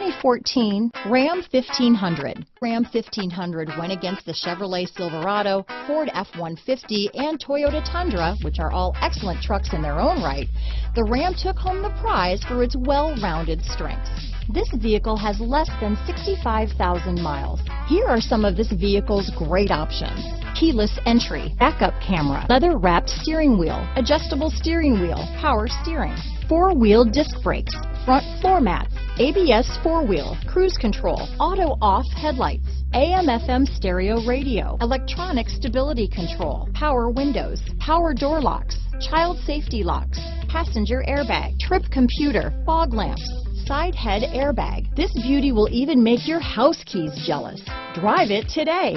2014 Ram 1500. Ram 1500 went against the Chevrolet Silverado, Ford F-150, and Toyota Tundra, which are all excellent trucks in their own right. The Ram took home the prize for its well-rounded strengths. This vehicle has less than 65,000 miles. Here are some of this vehicle's great options: keyless entry, backup camera, leather-wrapped steering wheel, adjustable steering wheel, power steering, four-wheel disc brakes, front floor mats, ABS four-wheel, cruise control, auto-off headlights, AM/FM stereo radio, electronic stability control, power windows, power door locks, child safety locks, passenger airbag, trip computer, fog lamps, side head airbag. This beauty will even make your house keys jealous. Drive it today.